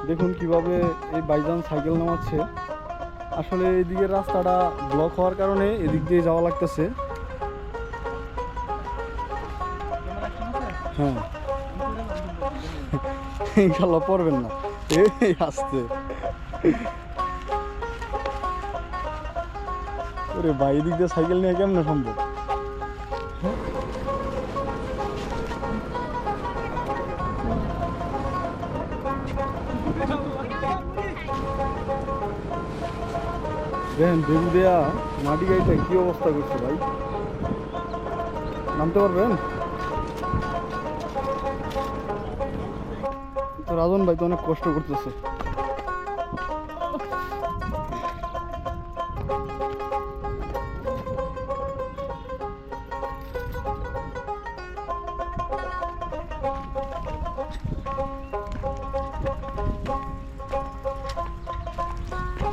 দেখুন কিভাবে এই ভাইজান সাইকেল নামাচ্ছে। আসলে এদিকের রাস্তাটা ব্লক হওয়ার কারণে এদিক দিয়ে যাওয়া লাগতেছে। হ্যাঁ, ইনশাল্লাহ পড়বেন না। এই আসতে ওরে ভাই, এদিক দিয়ে সাইকেল নিয়ে কেমনে সম্ভব? দেখেন বেগু দেয়া মাটি গাড়িটা কি অবস্থা করছে ভাই। নামতে পারবেন তো? রাজন ভাই তো অনেক কষ্ট করতেছে।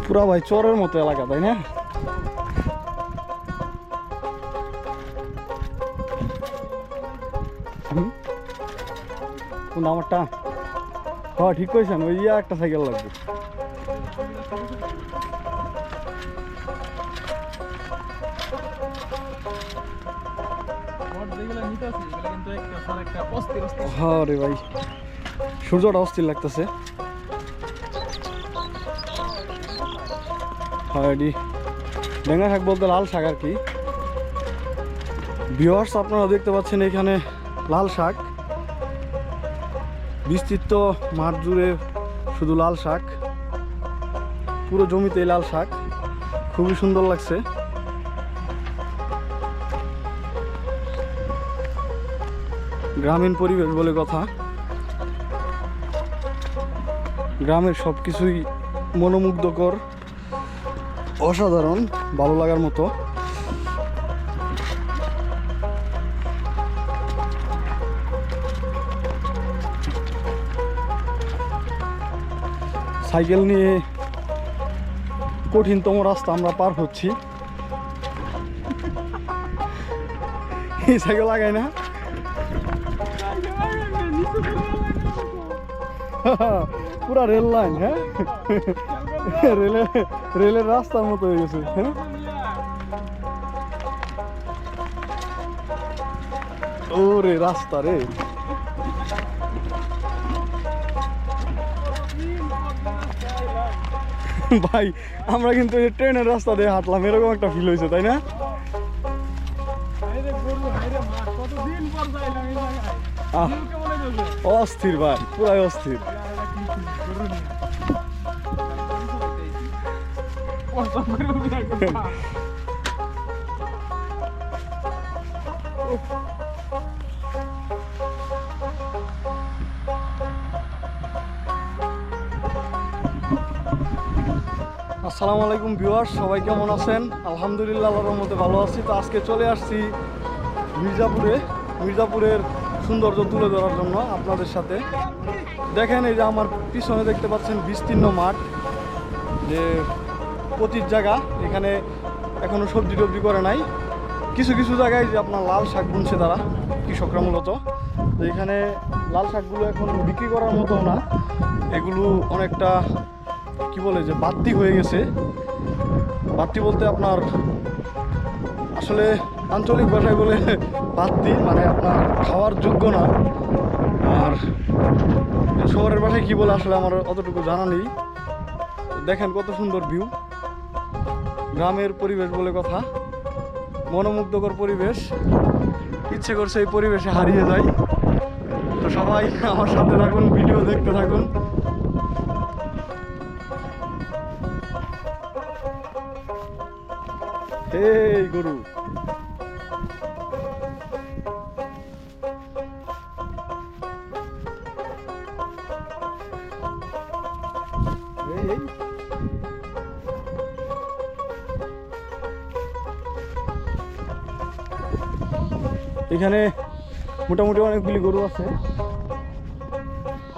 পুরা ভাই চরের মতো এলাকা, তাই না? কোন আমারটা? হ্যাঁ ঠিক কইছেন, ওই একটা সাইকেল লাগবে। হ্যাঁ রে ভাই, সূর্যটা অস্থির লাগতেছে। হ্যাঁ এটি ডেঙ্গা শাক বলতে লাল শাক আর কি। ভিউয়ার্স, আপনারা দেখতে পাচ্ছেন এখানে লাল শাক, বিস্তৃত মাঠ জুড়ে শুধু লাল শাক, পুরো জমিতেই লাল শাক, খুবই সুন্দর লাগছে। গ্রামীণ পরিবেশ বলে কথা, গ্রামের সব কিছুই মনোমুগ্ধকর, অসাধারণ, ভালো লাগার মতো। সাইকেল নিয়ে কঠিনতম রাস্তা আমরা পার হচ্ছি। এই সাইকেল লাগাই না, পুরা রেল লাইন। হ্যাঁ, রেলের রাস্তার মতো হয়ে গেছে। হ্যাঁ, ওরে রাস্তা রে ভাই, আমরা কিন্তু এই ট্রেনের রাস্তা দিয়ে হাঁটলাম, এরকম একটা ফিল হয়েছে, তাই না? অস্থির ভাই, পুরাই অস্থির। আসসালামু আলাইকুম ভিউয়ার্স, সবাই কেমন আছেন? আলহামদুলিল্লাহ, আল্লাহর রহমতে ভালো আছি। তো আজকে চলে আসছি মির্জাপুরের সৌন্দর্য তুলে ধরার জন্য আপনাদের সাথে। দেখেন এই যে আমার পিছনে দেখতে পাচ্ছেন বিস্তীর্ণ মাঠ, যে পতির জায়গা। এখানে এখনো সবজি টবজি করে নাই, কিছু কিছু জায়গায় যে আপনার লাল শাক বুনছে তারা, কৃষকরা মূলত। তো এখানে লাল শাকগুলো এখন বিক্রি করার মতো না, এগুলো অনেকটা কি বলে যে বাড়তি হয়ে গেছে। বাড়তি বলতে আপনার আসলে আঞ্চলিক ভাষায় বলে বাড়তি, মানে আপনার খাওয়ার যোগ্য না। আর শহরের ভাষায় কি বলে আসলে আমার অতটুকু জানা নেই। দেখেন কত সুন্দর ভিউ, গ্রামের পরিবেশ বলে কথা, মনোমুগ্ধকর পরিবেশ। ইচ্ছে করছে এই পরিবেশে হারিয়ে যাই। তো সবাই আমার সাথে থাকুন, ভিডিও দেখতে থাকুন। এই গরু, এখানে মোটামুটি অনেকগুলি গরু আছে।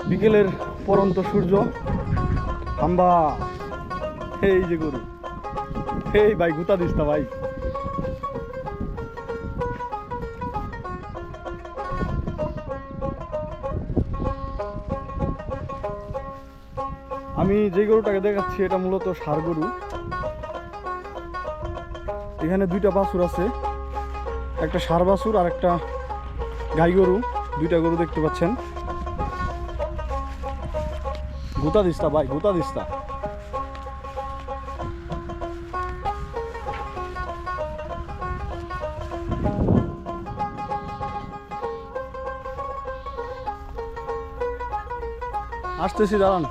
বিকেলের পরন্ত সূর্য, হাম্বা, এই যে গরু। এই ভাই গুতা দিস না ভাই। আমি যে গরুটাকে দেখাচ্ছি এটা মূলত ষাঁড় গরু। এখানে দুইটা বাছুর আছে, একটা ষাঁড় বাছুর আর একটা গাই গরু। দুইটা গরু দেখতে পাচ্ছেন। গুতা দিস্তা ভাই, গুতা দিস্তা। আসতেছি, দাঁড়ান।